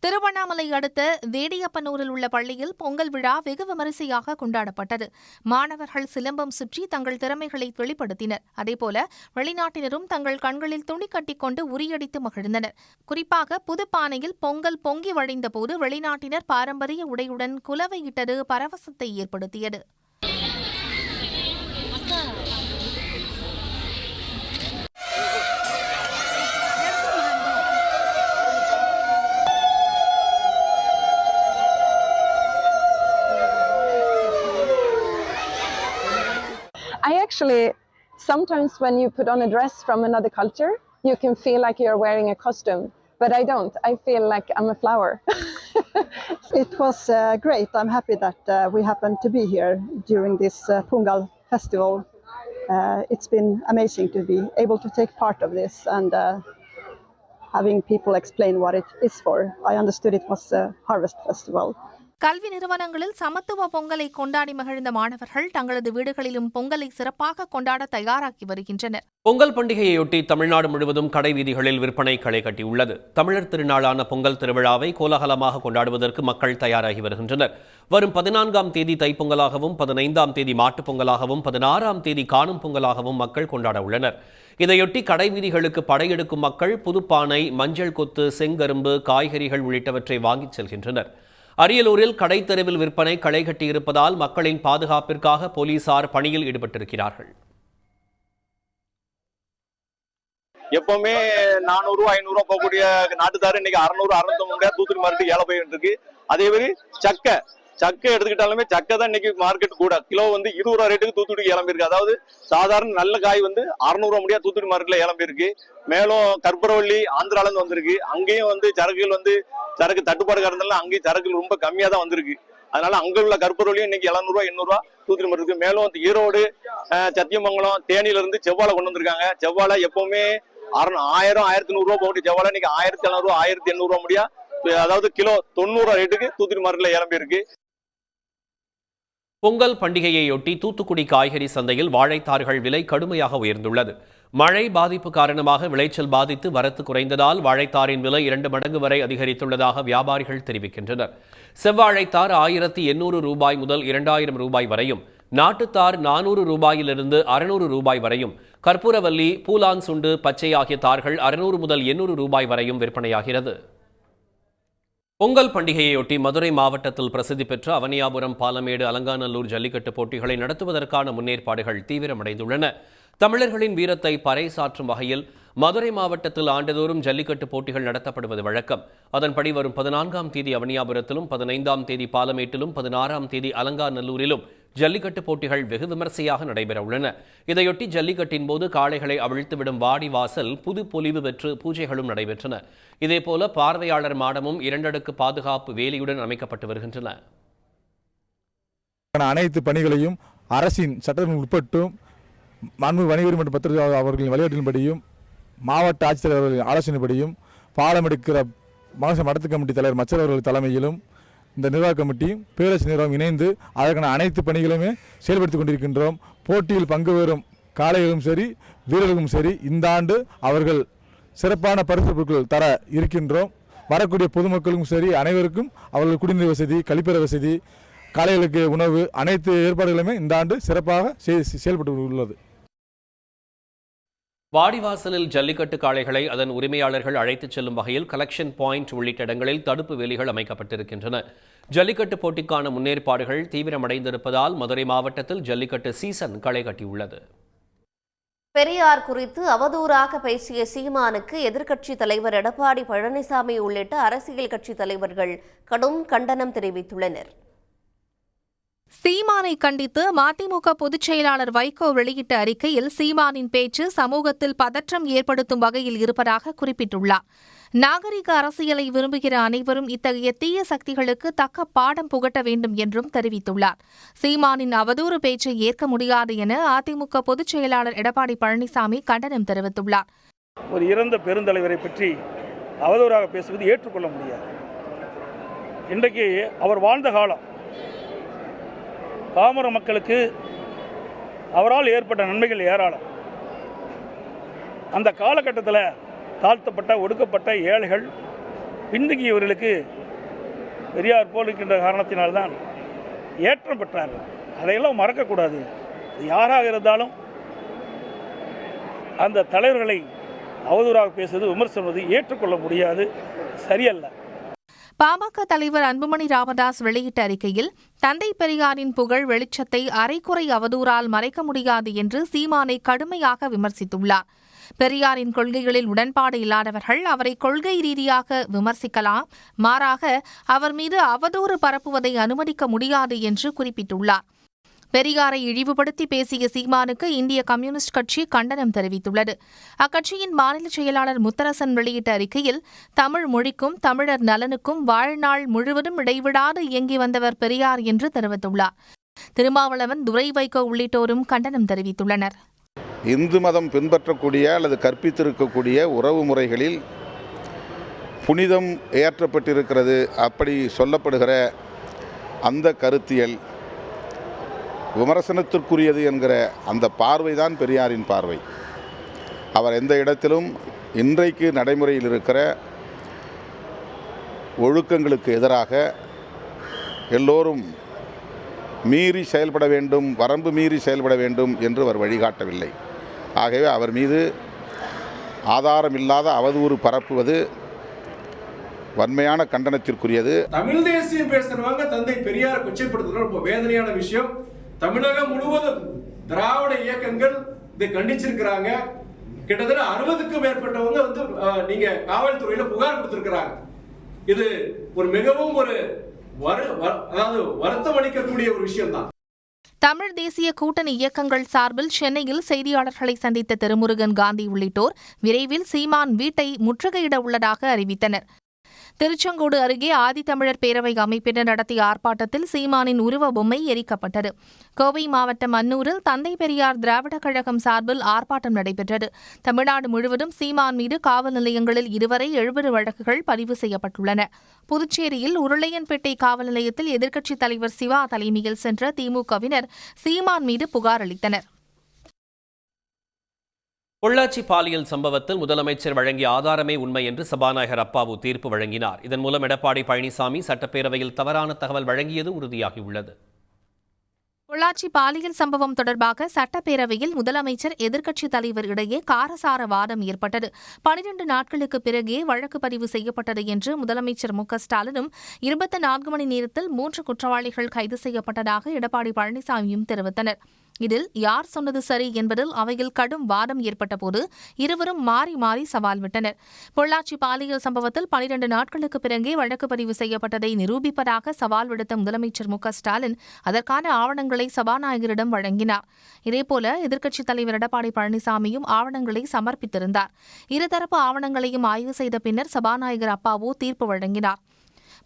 திருவண்ணாமலை அடுத்த வேடியப்பனூரில் உள்ள பள்ளியில் பொங்கல் விழா வெகு விமரிசையாக கொண்டாடப்பட்டது. மாணவர்கள் சிலம்பம் சுற்றி தங்கள் திறமைகளை வெளிப்படுத்தினர். அதேபோல வெளிநாட்டினரும் தங்கள் கண்களில் துணி கட்டிக்கொண்டு உரியடித்து மகிழ்ந்தனர். குறிப்பாக புதுப்பானையில் பொங்கல் பொங்கி வழிந்த போது வெளிநாட்டினர் பாரம்பரிய உடையுடன் குலவையிட்டது பரவசத்தை ஏற்படுத்தியது. Sometimes when you put on a dress from another culture, you can feel like you're wearing a costume, but I don't. I feel like I'm a flower. It was great. I'm happy that we happened to be here during this Pongal festival. It's been amazing to be able to take part of this and having people explain what it is for. I understood it was a harvest festival. கல்வி நிறுவனங்களில் சமத்துவ பொங்கலை கொண்டாடி மகிழ்ந்த மாணவர்கள் தங்களது வீடுகளிலும் பொங்கலை சிறப்பாக கொண்டாட தயாராகி வருகின்றனர். பொங்கல் பண்டிகையொட்டி தமிழ்நாடு முழுவதும் கடை வீதிகளில் விற்பனை களை கட்டியுள்ளது. தமிழர் திருநாளான பொங்கல் திருவிழாவை கோலாகலமாக கொண்டாடுவதற்கு மக்கள் தயாராகி வருகின்றனர். வரும் 14ஆம் தேதி தைப்பொங்கலாகவும் 15ஆம் தேதி மாட்டுப் பொங்கலாகவும் 16ஆம் தேதி காணும் பொங்கலாகவும் மக்கள் கொண்டாட உள்ளனர். இதையொட்டி கடை வீதிகளுக்கு படையெடுக்கும் மக்கள் புதுப்பானை, மஞ்சள் கொத்து, செங்கரும்பு, காய்கறிகள் உள்ளிட்டவற்றை வாங்கிச் செல்கின்றனர். அரியலூரில் கடைத்தெருவில் விற்பனை களை கட்டியிருப்பதால் மக்களின் பாதுகாப்பிற்காக போலீசார் பணியில் ஈடுபட்டிருக்கிறார்கள். எப்பவுமே 400 500 போகக்கூடிய நாட்டுத்தாரு இன்னைக்கு 600 650 தூத்துக்குடி மார்க்கெட் ஏல போயிட்டு இருக்கு. அதே மாதிரி சக்கை எடுத்துக்கிட்டாலுமே சக்கை தான் இன்னைக்கு மார்க்கெட் கூட கிலோ வந்து 20 ரூபா ரேட்டுக்கு தூத்துக்குடி ஏலம் இருக்கு. அதாவது சாதாரண நல்ல காய் வந்து 600 ரூபா முடியாது தூத்துக்குடி மார்க்கெட்ல ஏலம் இருக்கு. மேலும் கற்பூரவள்ளி ஆந்திரால இருந்து வந்திருக்கு. அங்கேயும் வந்து சரக்குகள் வந்து சரக்கு தட்டுப்பாடு காரணத்தால அங்கேயும் சரக்குகள் ரொம்ப கம்மியா தான் வந்திருக்கு. அதனால அங்க உள்ள கற்பூரவள்ளியும் இன்னைக்கு 700 ரூபா 800 ரூபா தூத்துக்குடி மார்க்கெட் இருக்கு. மேலும் ஈரோடு, சத்தியமங்கலம், தேனியில இருந்து செவ்வாழை கொண்டு வந்திருக்காங்க. செவ்வாழை எப்பவுமே 1000 1100 ரூபா போட்டு செவ்வாழை இன்னைக்கு 1700 ரூபா 1800 ரூபா முடியா, அதாவது கிலோ 90 ரூபா ரேட்டுக்கு தூத்துக்குடி மார்க்கெட்ல ஏலம் இருக்கு. பொங்கல் பண்டிகையையொட்டி தூத்துக்குடி காய்கறி சந்தையில் வாழைத்தார்கள் விலை கடுமையாக உயர்ந்துள்ளது. மழை பாதிப்பு காரணமாக விளைச்சல் பாதித்து வரத்து குறைந்ததால் வாழைத்தாரின் விலை 2 மடங்கு வரை அதிகரித்துள்ளதாக வியாபாரிகள் தெரிவிக்கின்றனர். செவ்வாழைத்தார் 1800 ரூபாய் முதல் 2000 ரூபாய் வரையும், நாட்டுத்தார் 400 ரூபாயிலிருந்து 600 ரூபாய் வரையும், கற்பூரவல்லி, பூலான் சுண்டு, பச்சை ஆகிய தார்கள் 600 முதல் 800 ரூபாய் வரையும் விற்பனையாகிறது. பொங்கல் பண்டிகையையொட்டி மதுரை மாவட்டத்தில் பிரசித்தி பெற்ற அவனியாபுரம், பாலமேடு, அலங்காநல்லூர் ஜல்லிக்கட்டு போட்டிகளை நடத்துவதற்கான முன்னேற்பாடுகள் தீவிரமடைந்துள்ளன. தமிழர்களின் வீரத்தை பறைசாற்றும் வகையில் மதுரை மாவட்டத்தில் ஆண்டுதோறும் ஜல்லிக்கட்டு போட்டிகள் நடத்தப்படுவது வழக்கம். அதன்படி வரும் 14ஆம் தேதி அவனியாபுரத்திலும், 15ஆம் தேதி பாலமேட்டிலும், 16ஆம் தேதி அலங்காநல்லூரிலும் ஜல்லிக்கட்டு போட்டிகள் வெகு விமரிசையாக நடைபெற உள்ளன. இதையொட்டி ஜல்லிக்கட்டின் போது காளைகளை அவிழ்த்துவிடும் வாடிவாசல் புது பொலிவு பெற்று பூஜைகளும் நடைபெற்றன. இதேபோல பார்வையாளர் மாடமும் 2 அடுக்கு பாதுகாப்பு வேலியுடன் அமைக்கப்பட்டு வருகின்றன. அனைத்து பணிகளையும் அரசின் சட்டத்திற்கு உட்பட்டும் மாண்பு வணிகர் மற்றும் பத்திரிகை அவர்களின் வழிகாட்டின்படியும் மாவட்ட ஆட்சித்தலைவர் அவர்களின் ஆலோசனைப்படியும் பாலமெடுக்கிற மாவட்ட மடத்து கமிட்டி தலைவர் மச்சர் அவர்கள் தலைமையிலும் இந்த நிர்வாக கமிட்டியும் பேரரசு நிர்வாகம் இணைந்து அதற்கான அனைத்து பணிகளுமே செயல்படுத்தி கொண்டிருக்கின்றோம். போட்டியில் பங்கு பெறும் காளைகளும் சரி வீரர்களும் சரி இந்த ஆண்டு அவர்கள் சிறப்பான பரிசு பொருட்கள் தர இருக்கின்றோம். வரக்கூடிய பொதுமக்களுக்கும் சரி அனைவருக்கும் அவர்கள் குடிநீர் வசதி, கழிப்பற வசதி, காலைகளுக்கு உணவு, அனைத்து ஏற்பாடுகளுமே இந்த ஆண்டு சிறப்பாக செயல்பட்டு உள்ளது. வாடிவாசலில் ஜல்லிக்கட்டு காளைகளை அதன் உரிமையாளர்கள் அழைத்துச் செல்லும் வகையில் கலெக்ஷன் பாயிண்ட் உள்ளிட்ட இடங்களில் தடுப்பு வேலிகள் அமைக்கப்பட்டிருக்கின்றன. ஜல்லிக்கட்டு போட்டிக்கான முன்னேற்பாடுகள் தீவிரமடைந்திருப்பதால் மதுரை மாவட்டத்தில் ஜல்லிக்கட்டு சீசன் களை கட்டியுள்ளது. பெரியார் குறித்து அவதூறாக பேசிய சீமானுக்கு எதிர்க்கட்சித் தலைவர் எடப்பாடி பழனிசாமி உள்ளிட்ட அரசியல் கட்சித் தலைவர்கள் கடும் கண்டனம் தெரிவித்துள்ளனர். சீமானை கண்டித்து மதிமுக பொதுச் செயலாளர் வைகோ வெளியிட்ட அறிக்கையில் சீமானின் பேச்சு சமூகத்தில் பதற்றம் ஏற்படுத்தும் வகையில் இருப்பதாக குறிப்பிட்டுள்ளார். நாகரிக அரசியலை விரும்புகிற அனைவரும் இத்தகைய தீய சக்திகளுக்கு தக்க பாடம் புகட்ட வேண்டும் என்றும் தெரிவித்துள்ளார். சீமானின் அவதூறு பேச்சை ஏற்க முடியாது என அதிமுக பொதுச் செயலாளர் எடப்பாடி பழனிசாமி கண்டனம் தெரிவித்துள்ளார். ஒரு இறந்த பெருந்தலைவரை பற்றி அவதூறாக பேசுவது ஏற்றுக்கொள்ள முடியாது. இன்றைக்கு அவர் வாழ்ந்த காலம், பாமர மக்களுக்கு அவரால் ஏற்பட்ட நன்மைகள் ஏராளம். அந்த காலகட்டத்தில் தாழ்த்தப்பட்ட, ஒடுக்கப்பட்ட ஏழைகள், பின்தங்கியவர்களுக்கு பெரியார் போல் இருக்கின்ற காரணத்தினால்தான் ஏற்றம் பெற்றார்கள். அதையெல்லாம் மறக்கக்கூடாது. யாராக இருந்தாலும் அந்த தலைவர்களை அவதூறாக பேசுவது, விமர்சனவது ஏற்றுக்கொள்ள முடியாது, சரியல்ல. பாமக தலைவர் அன்புமணி ராமதாஸ் வெளியிட்ட அறிக்கையில் தந்தை பெரியாரின் புகழ் வெளிச்சத்தை அரைக்குறை அவதூறால் மறைக்க முடியாது என்று சீமானை கடுமையாக விமர்சித்துள்ளார். பெரியாரின் கொள்கைகளில் உடன்பாடு இல்லாதவர்கள் அவரை கொள்கை ரீதியாக விமர்சிக்கலாம், மாறாக அவர் மீது அவதூறு பரப்புவதை அனுமதிக்க முடியாது என்று குறிப்பிட்டுள்ளார். பெரியாரை இழிவுபடுத்தி பேசிய சீமானுக்கு இந்திய கம்யூனிஸ்ட் கட்சி கண்டனம் தெரிவித்துள்ளது. அக்கட்சியின் மாநில செயலாளர் முத்தரசன் வெளியிட்ட அறிக்கையில் தமிழ் மொழிக்கும் தமிழர் நலனுக்கும் வாழ்நாள் முழுவதும் இடைவிடாது இயங்கி வந்தவர் பெரியார் என்று தெரிவித்துள்ளார். திருமாவளவன், துரை வைகோ உள்ளிட்டோரும் கண்டனம் தெரிவித்துள்ளனர். இந்து மதம் பின்பற்றக்கூடிய அல்லது கற்பித்திருக்கக்கூடிய உறவு முறைகளில் புனிதம் ஏற்றப்பட்டிருக்கிறது, அப்படி சொல்லப்படுகிற அந்த கருத்தியல் விமர்சனத்திற்குரியது என்கிற அந்த பார்வைதான் பெரியாரின் பார்வை. அவர் எந்த இடத்திலும் இன்றைக்கு நடைமுறையில் இருக்கிற ஒழுக்கங்களுக்கு எதிராக எல்லோரும் மீறி செயல்பட வேண்டும், வரம்பு மீறி செயல்பட வேண்டும் என்று அவர் வழிகாட்டவில்லை. ஆகவே அவர் மீது ஆதாரமில்லாத அவதூறு பரப்புவது வன்மையான கண்டனத்திற்குரியது. தமிழ் தேசியம் பேசுறவங்க தந்தை பெரியார் கொச்சைப்படுத்துறது ரொம்ப வேதனையான விஷயம். தமிழகம் முழுவதும் திராவிட இயக்கங்கள் இதை கண்டிச்சிருக்கிறாங்க. கிட்டத்தட்ட 60க்கும் மேற்பட்டவங்க நீங்க காவல்துறையில புகார் கொடுத்திருக்கிறாங்க. இது ஒரு மிகவும் வருத்தம் அளிக்கக்கூடிய ஒரு விஷயம் தான். தமிழ் தேசிய கூட்டணி இயக்கங்கள் சார்பில் சென்னையில் செய்தியாளர்களை சந்தித்த திருமுருகன் காந்தி உள்ளிட்டோர் விரைவில் சீமான் வீட்டை முற்றுகையிட உள்ளதாக அறிவித்தனர். திருச்செங்கோடு அருகே ஆதித்தமிழர் பேரவை அமைப்பினர் நடத்திய ஆர்ப்பாட்டத்தில் சீமானின் உருவ பொம்மை எரிக்கப்பட்டது. கோவை மாவட்டம் அன்னூரில் தந்தை பெரியார் திராவிடக் கழகம் சார்பில் ஆர்ப்பாட்டம் நடைபெற்றது. தமிழ்நாடு முழுவதும் சீமான் மீது காவல் நிலையங்களில் இதுவரை 70 வழக்குகள் பதிவு செய்யப்பட்டுள்ளன. புதுச்சேரியில் உருளையன்பேட்டை காவல் நிலையத்தில் எதிர்க்கட்சித் தலைவர் சிவா தலைமையில் சென்ற திமுகவினர் சீமான் மீது புகார் அளித்தனர். பொள்ளாச்சி பாலியல் சம்பவத்தில் முதலமைச்சர் வழங்கிய ஆதாரமே உண்மை என்று சபாநாயகர் அப்பாவு தீர்ப்பு வழங்கினார். இதன் மூலம் எடப்பாடி பழனிசாமி சட்டப்பேரவையில் தவறான தகவல் வழங்கியது உறுதியாகியுள்ளது. பொள்ளாச்சி பாலியல் சம்பவம் தொடர்பாக சட்டப்பேரவையில் முதலமைச்சர் எதிர்க்கட்சித் தலைவர் இடையே காரசார வாதம் ஏற்பட்டது. 12 நாட்களுக்கு பிறகே வழக்கு பதிவு செய்யப்பட்டது என்று முதலமைச்சர் மு.க.ஸ்டாலினும் 24 மணி நேரத்தில் 3 குற்றவாளிகள் கைது செய்யப்பட்டதாக எடப்பாடி பழனிசாமியும் தெரிவித்தனர். இதில் யார் சொன்னது சரி என்பதில் அவையில் கடும் வாதம் ஏற்பட்டபோது இருவரும் மாறி மாறி சவால் விட்டனர். பொள்ளாச்சி பாலியல் சம்பவத்தில் 12 நாட்களுக்கு பிறகே வழக்கு பதிவு செய்யப்பட்டதை நிரூபிப்பதாக சவால் விடுத்த முதலமைச்சர் மு.க.ஸ்டாலின் அதற்கான ஆவணங்களை சபாநாயகரிடம் வழங்கினார். இதேபோல எதிர்க்கட்சித் தலைவர் எடப்பாடி பழனிசாமியும் ஆவணங்களை சமர்ப்பித்திருந்தார். இருதரப்பு ஆவணங்களையும் ஆய்வு செய்த பின்னர் சபாநாயகர் அப்பாவு தீர்ப்பு வழங்கினார்.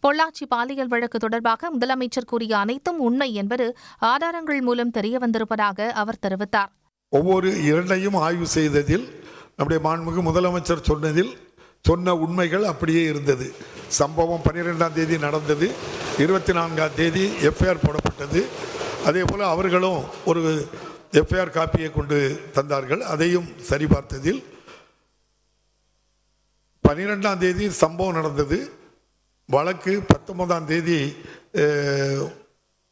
பொள்ளாச்சி பாலியல் வழக்கு தொடர்பாக முதலமைச்சர் கூறிய அனைத்தும் உண்மை என்பது ஆதாரங்கள் மூலம் தெரிய வந்திருப்பதாக அவர் தெரிவித்தார். ஒவ்வொரு இரண்டையும் ஆய்வு செய்ததில் நம்முடைய மாண்புமிகு முதலமைச்சர் சொன்ன உண்மைகள் அப்படியே இருந்தது. சம்பவம் 12ஆம் தேதி நடந்தது, 24ஆம் தேதி எஃப்ஐஆர் போடப்பட்டது. அதே போல் அவர்களும் ஒரு எஃப்ஐஆர் காப்பியை கொண்டு தந்தார்கள். அதையும் சரிபார்த்ததில் 12ஆம் தேதி சம்பவம் நடந்தது. வழக்கு 19ஆம் தேதி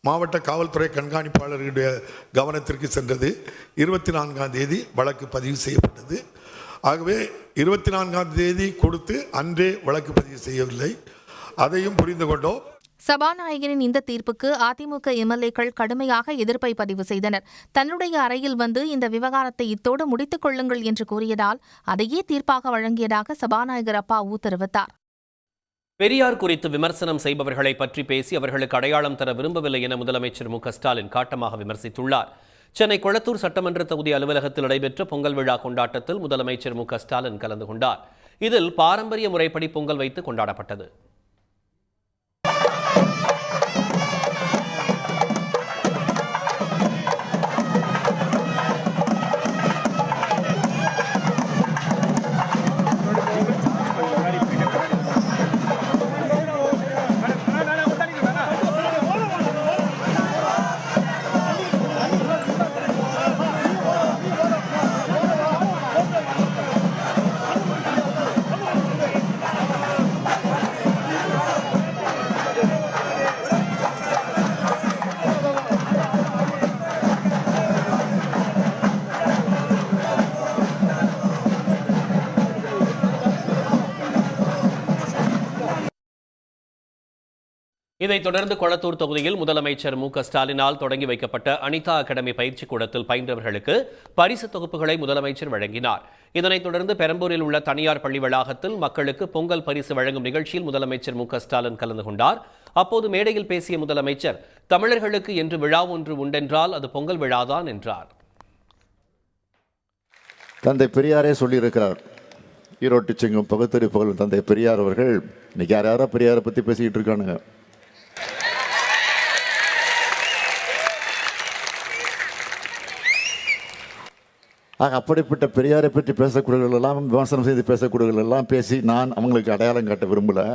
மாவட்ட காவல்துறை கண்காணிப்பாளர்களுடைய கவனத்திற்கு சென்றது. 24ஆம் தேதி வழக்கு பதிவு செய்யப்பட்டது. ஆகவே 24ஆம் தேதி கொடுத்து அன்றே வழக்கு பதிவு செய்யவில்லை. அதையும் புரிந்து கொண்டோம். சபாநாயகரின் இந்த தீர்ப்புக்கு அதிமுக எம்எல்ஏக்கள் கடுமையாக எதிர்ப்பை பதிவு செய்தனர். தன்னுடைய அறையில் வந்து இந்த விவகாரத்தை இத்தோடு முடித்துக் கொள்ளுங்கள் என்று கூறியதால் அதையே தீர்ப்பாக வழங்கியதாக சபாநாயகர் அப்பாவு தெரிவித்தார். பெரியார் குறித்து விமர்சனம் செய்பவர்களை பற்றி பேசி அவர்களுக்கு அடையாளம் தர விரும்பவில்லை என முதலமைச்சர் மு.க.ஸ்டாலின் காட்டமாக விமர்சித்துள்ளார். சென்னை கொளத்தூர் சட்டமன்ற தொகுதி அலுவலகத்தில் நடைபெற்ற பொங்கல் விழா கொண்டாட்டத்தில் முதலமைச்சர் மு.க.ஸ்டாலின் கலந்து கொண்டார். இதில் பாரம்பரிய முறைப்படி பொங்கல் வைத்து கொண்டாடப்பட்டது. இதைத் தொடர்ந்து கொளத்தூர் தொகுதியில் முதலமைச்சர் மு.க.ஸ்டாலினால் தொடங்கி வைக்கப்பட்ட அனிதா அகாடமி பயிற்சி கூடத்தில் பயின்றவர்களுக்கு பரிசு தொகுப்புகளை முதலமைச்சர் வழங்கினார். இதனைத் தொடர்ந்து பெரம்பூரில் உள்ள தனியார் பள்ளி வளாகத்தில் மக்களுக்கு பொங்கல் பரிசு வழங்கும் நிகழ்ச்சியில் முதலமைச்சர் மு.க.ஸ்டாலின் கலந்து கொண்டார். அப்போது மேடையில் பேசிய முதலமைச்சர், தமிழர்களுக்கு என்று விழா ஒன்று உண்டென்றால் அது பொங்கல் விழாதான் என்றார். தந்தை பெரியாரே சொல்லியிருக்கிறார். ஈரோட்டு சிங்கம் பகுத்தறி புகழும் தந்தை பெரியார் அவர்கள் இன்னைக்கு யாரோ பெரியாரை பற்றி பேசிக்கிட்டு இருக்கானுங்க. ஆக அப்படிப்பட்ட பெரியாரை பற்றி பேசக்கூடியவர்களெல்லாம் விமர்சனம் செய்து பேசக்கூடியவர்களெல்லாம் பேசி நான் அவங்களுக்கு அடையாளம் காட்ட விரும்பலை.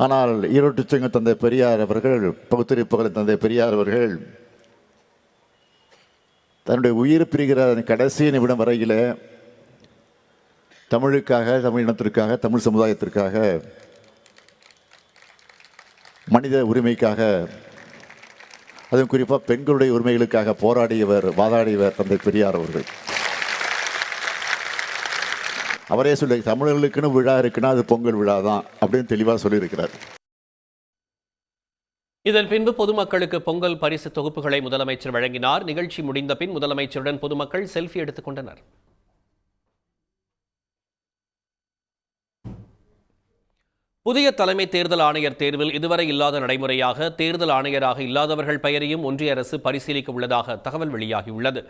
ஆனால் ஈரோட்டு சிங்க தந்தை பெரியார் அவர்கள், பகுத்தறி புகழ் தந்தை பெரியார் அவர்கள் தன்னுடைய உயிர் பிரிகிற கடைசி நிமிடம் வரையில் தமிழுக்காக, தமிழ் இனத்திற்காக, தமிழ் சமுதாயத்திற்காக, மனித உரிமைக்காக, அதுவும் குறிப்பாக பெண்களுடைய உரிமைகளுக்காக போராடியவர், வாதாடியவர் தந்தை பெரியார் அவர்கள். அவரே சொல்லி தமிழர்களுக்குன்னு விழா இருக்குன்னா அது பொங்கல் விழா தான் அப்படின்னு தெளிவாக சொல்லியிருக்கிறார். இதன் பின்பு பொதுமக்களுக்கு பொங்கல் பரிசு தொகுப்புகளை முதலமைச்சர் வழங்கினார். நிகழ்ச்சி முடிந்த பின் முதலமைச்சருடன் பொதுமக்கள் செல்ஃபி எடுத்துக் கொண்டனர். புதிய தலைமை தேர்தல் ஆணையர் தேர்வில் இதுவரை இல்லாத நடைமுறையாக தேர்தல் ஆணையராக இல்லாதவர்கள் பெயரையும் ஒன்றிய அரசு பரிசீலிக்க உள்ளதாக தகவல் வெளியாகியுள்ளது.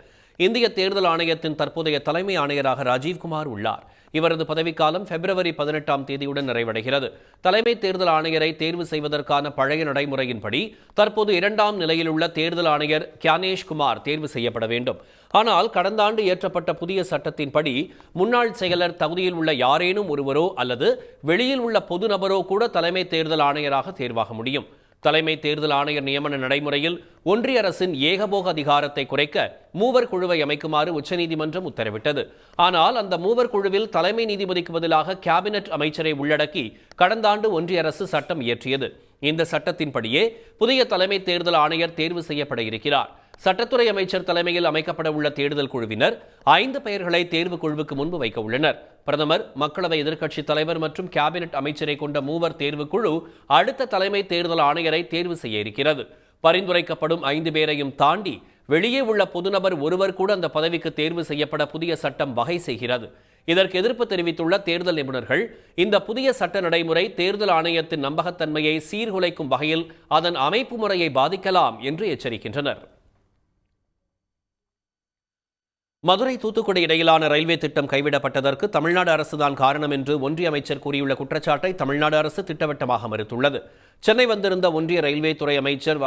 இந்திய தேர்தல் ஆணையத்தின் தற்போதைய தலைமை ஆணையராக ராஜீவ்குமார் உள்ளார். இவரது பதவிக்காலம் பிப்ரவரி 18ஆம் தேதியுடன் நிறைவடைகிறது. தலைமை தேர்தல் ஆணையரை தேர்வு செய்வதற்கான பழைய நடைமுறையின்படி தற்போது 2ஆம் நிலையில் உள்ள தேர்தல் ஆணையர் கியானேஷ்குமார் தேர்வு செய்யப்பட வேண்டும். ஆனால் கடந்த ஆண்டு இயற்றப்பட்ட புதிய சட்டத்தின்படி முன்னாள் செயலர் தகுதியில் உள்ள யாரேனும் ஒருவரோ அல்லது வெளியில் உள்ள பொது நபரோ கூட தலைமை தேர்தல் ஆணையராக தேர்வாக முடியும். தலைமை தேர்தல் ஆணையர் நியமன நடைமுறையில் ஒன்றிய அரசின் ஏகபோக அதிகாரத்தை குறைக்க மூவர் குழுவை அமைக்குமாறு உச்சநீதிமன்றம் உத்தரவிட்டது. ஆனால் அந்த மூவர் குழுவில் தலைமை நீதிபதிக்கு பதிலாக கேபினெட் அமைச்சரை உள்ளடக்கி கடந்த ஆண்டு ஒன்றிய அரசு சட்டம் இயற்றியது. இந்த சட்டத்தின்படியே புதிய தலைமை தேர்தல் ஆணையர் தேர்வு செய்யப்பட இருக்கிறார். சட்டத்துறை அமைச்சர் தலைமையில் அமைக்கப்பட உள்ள தேர்தல் குழுவினர் 5 பெயர்களை தேர்வு குழுவுக்கு முன்பு வைக்க உள்ளனர். பிரதமர், மக்களவை எதிர்க்கட்சித் தலைவர் மற்றும் கேபினெட் அமைச்சரை கொண்ட மூவர் தேர்வு குழு அடுத்த தலைமை தேர்தல் ஆணையரை தேர்வு செய்ய இருக்கிறது. பரிந்துரைக்கப்படும் 5 பேரையும் தாண்டி வெளியே உள்ள பொதுநபர் ஒருவர் கூட அந்த பதவிக்கு தேர்வு செய்யப்பட புதிய சட்டம் வகை செய்கிறது. இதற்கு எதிர்ப்பு தெரிவித்துள்ள தேர்தல் நிபுணர்கள், இந்த புதிய சட்ட நடைமுறை தேர்தல் ஆணையத்தின் நம்பகத்தன்மையை சீர்குலைக்கும் வகையில் அதன் அமைப்பு முறையை பாதிக்கலாம் என்று எச்சரிக்கின்றனர். மதுரை தூத்துக்குடி இடையிலான ரயில்வே திட்டம் கைவிடப்பட்டதற்கு தமிழ்நாடு அரசுதான் காரணம் என்று ஒன்றிய அமைச்சர் கூறியுள்ள குற்றச்சாட்டை தமிழ்நாடு அரசு திட்டவட்டமாக மறுத்துள்ளது. சென்னை வந்திருந்த ஒன்றிய ரயில்வே துறை அமைச்சர்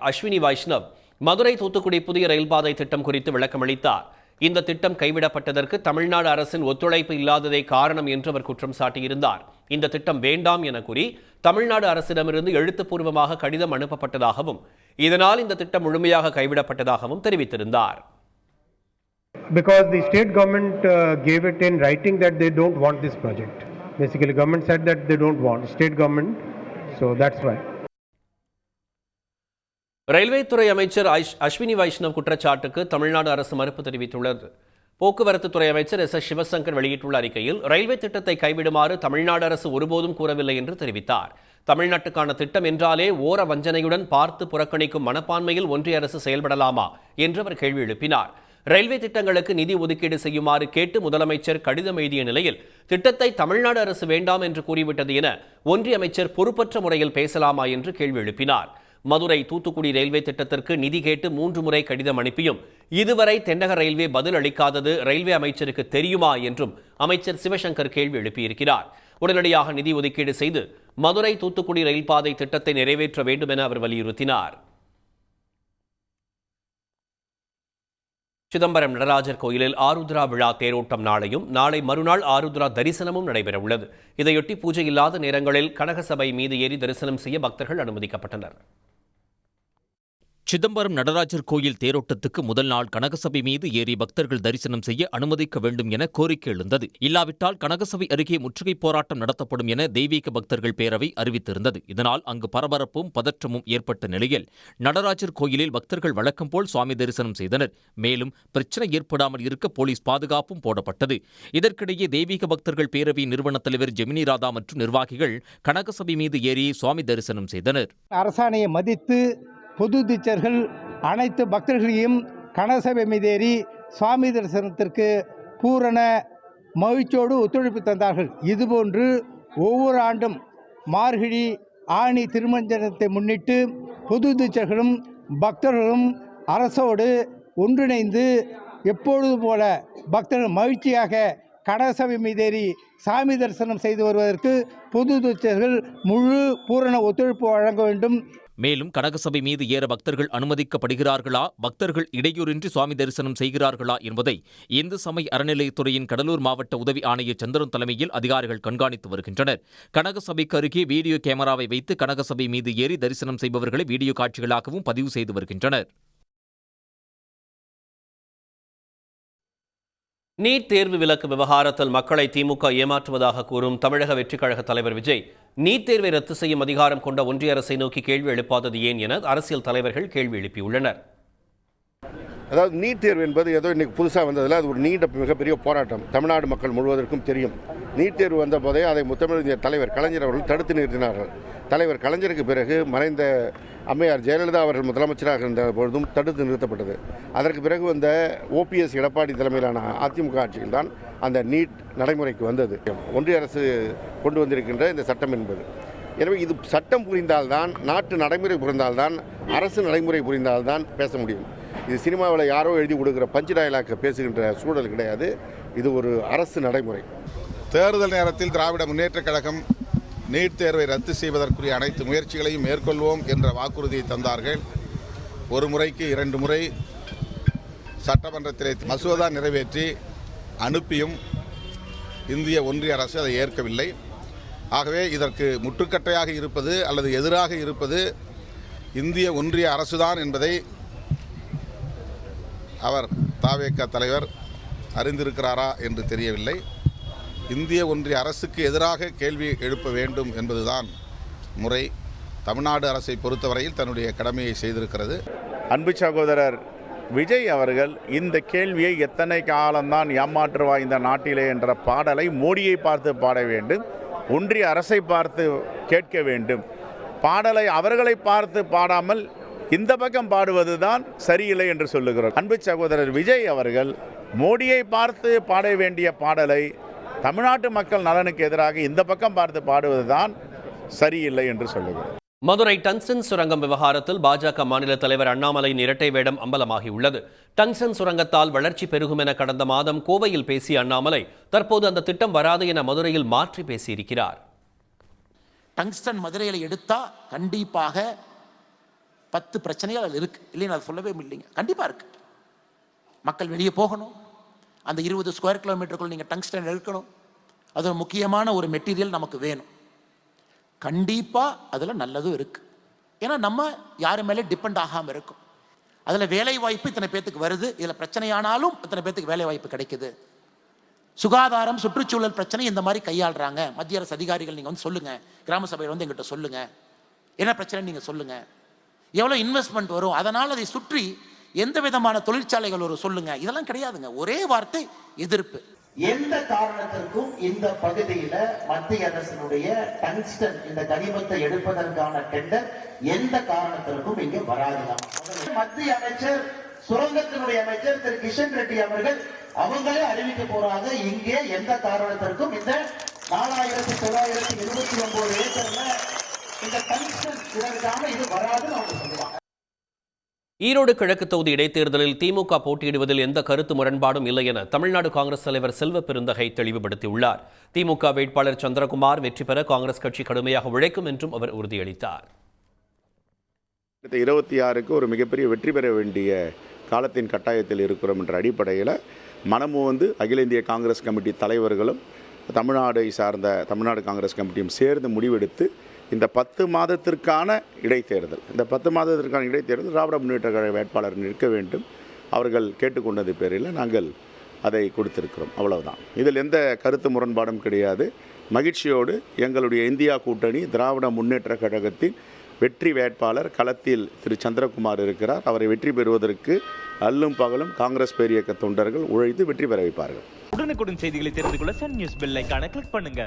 அஸ்வினி வைஷ்ணவ் மதுரை தூத்துக்குடி புதிய ரயில் பாதை திட்டம் குறித்து விளக்கமளித்தார். இந்த திட்டம் கைவிடப்பட்டதற்கு தமிழ்நாடு அரசின் ஒத்துழைப்பு இல்லாததே காரணம் என்று அவர் குற்றம் சாட்டியிருந்தார். இந்த திட்டம் வேண்டாம் என கூறி தமிழ்நாடு அரசிடமிருந்து எழுத்துப்பூர்வமாக கடிதம் அனுப்பப்பட்டதாகவும் இதனால் இந்த திட்டம் முழுமையாக கைவிடப்பட்டதாகவும் தெரிவித்திருந்தார். because the state government gave it in writing that they don't want this project. Basically, government said that they don't want, state government, so that's why. Railway துறை அமைச்சர் அஸ்வினி வைஷ்ணவ் குற்றச்சாட்டுக்கு தமிழ்நாடு அரசு மறுப்பு தெரிவித்துள்ளது. போக்குவரத்து துறை அமைச்சர் எஸ் சிவசங்கர் வெளியிட்டுள்ள அறிக்கையில் ரயில்வே திட்டத்தை கைவிடுமாறு தமிழ்நாடு அரசு ஒருபோதும் கூறவில்லை என்று தெரிவித்தார். தமிழ்நாட்டுக்கான திட்டம் என்றாலே ஓர வஞ்சனையுடன் பார்த்து புறக்கணிக்கும் மனப்பான்மையில் ஒன்றிய அரசு செயல்படலாமா என்று அவர் கேள்வி எழுப்பினார். ரயில்வே திட்டங்களுக்கு நிதி ஒதுக்கீடு செய்யுமாறு கேட்டு முதலமைச்சர் கடிதம் எழுதிய நிலையில் திட்டத்தை தமிழ்நாடு அரசு வேண்டாம் என்று கூறிவிட்டது என ஒன்றிய அமைச்சர் பொறுப்பற்ற முறையில் பேசலாமா என்று கேள்வி எழுப்பினார். மதுரை தூத்துக்குடி ரயில்வே திட்டத்திற்கு நிதி கேட்டு 3 முறை கடிதம் அனுப்பியும் இதுவரை தென்னக ரயில்வே பதில் அளிக்காதது ரயில்வே அமைச்சருக்கு தெரியுமா என்றும் அமைச்சர் சிவசங்கர் கேள்வி எழுப்பியிருக்கிறார். உடனடியாக நிதி ஒதுக்கீடு செய்து மதுரை தூத்துக்குடி ரயில் பாதை திட்டத்தை நிறைவேற்ற வேண்டும் என அவர் வலியுறுத்தினார். சிதம்பரம் நடராஜர் கோயிலில் ஆருத்ரா விழா தேரோட்டம் நாளையும் நாளை மறுநாள் ஆருத்ரா தரிசனமும் நடைபெற உள்ளது. இதையொட்டி பூஜை இல்லாத நேரங்களில் கனகசபை மீது ஏறி தரிசனம் செய்ய பக்தர்கள் அனுமதிக்கப்பட்டனர். சிதம்பரம் நடராஜர் கோயில் தேரோட்டத்துக்கு முதல் நாள் கனகசபை மீது ஏறி பக்தர்கள் தரிசனம் செய்ய அனுமதிக்க வேண்டும் என கோரிக்கை எழுந்தது. இல்லாவிட்டால் கனகசபை அருகே முற்றுகை போராட்டம் நடத்தப்படும் என தெய்வீக பக்தர்கள் பேரவை அறிவித்திருந்தது. இதனால் அங்கு பரபரப்பும் பதற்றமும் ஏற்பட்ட நிலையில் நடராஜர் கோயிலில் பக்தர்கள் வழக்கம் போல் சுவாமி தரிசனம் செய்தனர். மேலும் பிரச்சனை ஏற்படாமல் இருக்க போலீஸ் பாதுகாப்பும் போடப்பட்டது. இதற்கிடையே தெய்வீக பக்தர்கள் பேரவை நிறுவன தலைவர் ஜெமினி ராதா மற்றும் நிர்வாகிகள் கனகசபை மீது ஏறி சுவாமி தரிசனம் செய்தனர். அரசாணையை மதித்து பொது தீட்சர்கள் அனைத்து பக்தர்களையும் கனகசபை மீதேறி சுவாமி தரிசனத்திற்கு பூரண மகிழ்ச்சியோடு ஒத்துழைப்பு தந்தார்கள். இதுபோன்று ஒவ்வொரு ஆண்டும் மார்கழி ஆணி திருமஞ்சனத்தை முன்னிட்டு பொது தீட்சர்களும் பக்தர்களும் அரசோடு ஒன்றிணைந்து எப்பொழுது போல பக்தர்கள் மகிழ்ச்சியாக கனகசபை மீதேறி சாமி தரிசனம் செய்து வருவதற்கு பொது தீட்சர்கள் முழு பூரண ஒத்துழைப்பு வழங்க வேண்டும். மேலும் கனகசபை மீது ஏற பக்தர்கள் அனுமதிக்கப்படுகிறார்களா, பக்தர்கள் இடையூறின்றி சுவாமி தரிசனம் செய்கிறார்களா என்பதை இந்து சமய அறநிலையத்துறையின் கடலூர் மாவட்ட உதவி ஆணையர் சந்திரன் தலைமையில் அதிகாரிகள் கண்காணித்து வருகின்றனர். கனகசபைக்கு அருகே வீடியோ கேமராவை வைத்து கனகசபை மீது ஏறி தரிசனம் செய்பவர்களை வீடியோ காட்சிகளாகவும் பதிவு செய்து வருகின்றனர். நீட் தேர்வு விலக்கு விவகாரத்தில் மக்களை திமுக ஏமாற்றுவதாக கூறும் தமிழக வெற்றிக் கழக தலைவர் விஜய் நீட் தேர்வை ரத்து செய்யும் அதிகாரம் கொண்ட ஒன்றிய அரசை நோக்கி கேள்வி எழுப்பாதது ஏன் என அரசியல் தலைவர்கள் கேள்வி எழுப்பியுள்ளனர். அதாவது நீட் தேர்வு என்பது ஏதோ இன்னைக்கு புதுசாக வந்ததில் அது ஒரு நீண்ட மிகப்பெரிய போராட்டம். தமிழ்நாடு மக்கள் முழுவதற்கும் தெரியும். நீட் தேர்வு வந்த போதே அதை முத்தமிழறிஞர் தலைவர் கலைஞர் அவர்கள் தடுத்து நிறுத்தினார்கள். தலைவர் கலைஞருக்கு பிறகு மறைந்த அம்மையார் ஜெயலலிதா அவர்கள் முதலமைச்சராக இருந்த பொழுதும் தடுத்து நிறுத்தப்பட்டது. அதற்கு பிறகு வந்த ஓபிஎஸ் எடப்பாடி தலைமையிலான அதிமுக ஆட்சியில் தான் அந்த நீட் நடைமுறைக்கு வந்தது. ஒன்றிய அரசு கொண்டு வந்திருக்கின்ற இந்த சட்டம் என்பது. எனவே இது சட்டம் புரிந்தால்தான், நாட்டு நடைமுறை புரிந்தால்தான், அரசு நடைமுறை புரிந்தால்தான் பேச முடியும். இது சினிமாவில் யாரோ எழுதி கொடுக்குற பஞ்சு டயலாக் பேசுகின்ற சூழல் கிடையாது. இது ஒரு அரசு நடைமுறை. தேர்தல் நேரத்தில் திராவிட முன்னேற்றக் கழகம் நீட் தேர்வை ரத்து செய்வதற்குரிய அனைத்து முயற்சிகளையும் மேற்கொள்வோம் என்ற வாக்குறுதியை தந்தார்கள். ஒரு முறைக்கு 2 முறை சட்டமன்றத்திலே மசோதா நிறைவேற்றி அனுப்பியும் இந்திய ஒன்றிய அரசு அதை ஏற்கவில்லை. ஆகவே இதற்கு முட்டுக்கட்டையாக இருப்பது அல்லது எதிராக இருப்பது இந்திய ஒன்றிய அரசுதான் என்பதை அவர் தவேக தலைவர் அறிந்திருக்கிறாரா என்று தெரியவில்லை. இந்திய ஒன்றிய அரசுக்கு எதிராக கேள்வி எழுப்ப வேண்டும் என்பதுதான் முறை. தமிழ்நாடு அரசை பொறுத்தவரையில் தன்னுடைய கடமையை செய்திருக்கிறது. அன்பு சகோதரர் விஜய் அவர்கள் இந்த கேள்வியை எத்தனை காலம்தான் ஏமாற்றுவா இந்த நாட்டிலே என்ற பாடலை மோடியை பார்த்து பாட வேண்டும், ஒன்றிய அரசை பார்த்து கேட்க வேண்டும். பாடலை அவர்களை பார்த்து பாடாமல் இந்த பக்கம் பாடுவது தான் சரியில்லை என்று சொல்லுகிறோம். அன்பு சகோதரர் விஜய் அவர்கள் மோடியை பார்த்து பாட வேண்டிய பாடலை தமிழ்நாட்டு மக்கள் நலனுக்கு எதிராக இந்த பக்கம் பார்த்து பாடுவது தான் சரியில்லை என்று சொல்லுகிறோம். மதுரை டங்ஸ்டன் சுரங்கம் விவகாரத்தில் பாஜக மாநில தலைவர் அண்ணாமலையின் இரட்டை வேடம் அம்பலமாகியுள்ளது. டங்ஸ்டன் சுரங்கத்தால் வளர்ச்சி பெருகும் என கடந்த மாதம் கோவையில் பேசிய அண்ணாமலை தற்போது அந்த திட்டம் வராது என மதுரையில் மாற்றி பேசியிருக்கிறார். டங்ஸ்டன் மதுரையில் எடுத்தா கண்டிப்பாக 10 பிரச்சனைகள் அதில் இருக்கு, இல்லைன்னு அது சொல்லவே இல்லைங்க. கண்டிப்பாக இருக்கு. மக்கள் வெளியே போகணும், அந்த 20 ஸ்கொயர் கிலோமீட்டருக்குள் நீங்கள் டங்ஸ்டன் எடுக்கணும். அது ஒரு முக்கியமான ஒரு மெட்டீரியல் நமக்கு வேணும். கண்டிப்பாக அதில் நல்லதும் இருக்குது. ஏன்னா நம்ம யாரு மேலே டிபெண்ட் ஆகாமல் இருக்கும். அதில் வேலை வாய்ப்பு இத்தனை பேத்துக்கு வருது, இதில் பிரச்சனையானாலும் இத்தனை பேத்துக்கு வேலை வாய்ப்பு கிடைக்குது. சுகாதாரம், சுற்றுச்சூழல் பிரச்சனை இந்த மாதிரி கையாளுறாங்க. மத்திய அரசு அதிகாரிகள் நீங்கள் வந்து சொல்லுங்கள், கிராம சபையில் வந்து எங்கிட்ட சொல்லுங்கள், என்ன பிரச்சனை நீங்கள் சொல்லுங்கள், எவ்வளோ இன்வெஸ்ட்மெண்ட் வரும், அதனால் அதை சுற்றி எந்த விதமான தொழிற்சாலைகள் வரும் சொல்லுங்கள். இதெல்லாம் கிடையாதுங்க. ஒரே வார்த்தை எதிர்ப்பு. எந்த காரணத்திற்கும் இந்த பகுதியில மத்திய அரசினுடைய டங்ஸ்டன் இந்த கனிமத்தை எடுப்பதற்கான டெண்டர் எந்த காரணத்திற்கும் இங்கே வராதுதான். மத்திய அமைச்சர், சுரங்கத்தினுடைய அமைச்சர் திரு கிஷன் ரெட்டி அவர்கள் அவங்களே அறிவிக்க போறாங்க, இங்கே எந்த காரணத்திற்கும் இந்த 4929 ஏக்கர்ல இந்த டங்ஸ்டன் இதற்கான இது வராதுன்னு அவங்க சொல்லுவாங்க. ஈரோடு கிழக்கு தொகுதி இடைத்தேர்தலில் திமுக போட்டியிடுவதில் எந்த கருத்து முரண்பாடும் இல்லை என தமிழ்நாடு காங்கிரஸ் தலைவர் செல்வ பெருந்தகை தெளிவுபடுத்தியுள்ளார். திமுக வேட்பாளர் சந்திரகுமார் வெற்றி பெற காங்கிரஸ் கட்சி கடுமையாக உழைக்கும் என்றும் அவர் உறுதியளித்தார். 26க்கு ஒரு மிகப்பெரிய வெற்றி பெற வேண்டிய காலத்தின் கட்டாயத்தில் இருக்கிறோம் என்ற அடிப்படையில் மனமும் வந்து அகில இந்திய காங்கிரஸ் கமிட்டி தலைவர்களும் தமிழ்நாடை சார்ந்த தமிழ்நாடு காங்கிரஸ் கமிட்டியும் சேர்ந்து முடிவெடுத்து இந்த 10 மாதத்திற்கான இடைத்தேர்தல், இந்த 10 மாதத்திற்கான இடைத்தேர்தல் திராவிட முன்னேற்ற கழக வேட்பாளர் நிற்க வேண்டும். அவர்கள் கேட்டுக்கொண்டது பேரில் நாங்கள் அதை கொடுத்திருக்கிறோம். அவ்வளவுதான். இதில் எந்த கருத்து முரண்பாடும் கிடையாது. மகிழ்ச்சியோடு எங்களுடைய இந்தியா கூட்டணி திராவிட முன்னேற்ற கழகத்தின் வெற்றி வேட்பாளர் களத்தில் திரு சந்திரகுமார் இருக்கிறார். அவரை வெற்றி பெறுவதற்கு அல்லும் பகலும் காங்கிரஸ் பேரியக்க தொண்டர்கள் உழைத்து வெற்றி பெற வைப்பார்கள். உடனுக்குடன் செய்திகளை தெரிந்து கொள்ள சன் நியூஸ் பெல் ஐகானை கிளிக் பண்ணுங்க.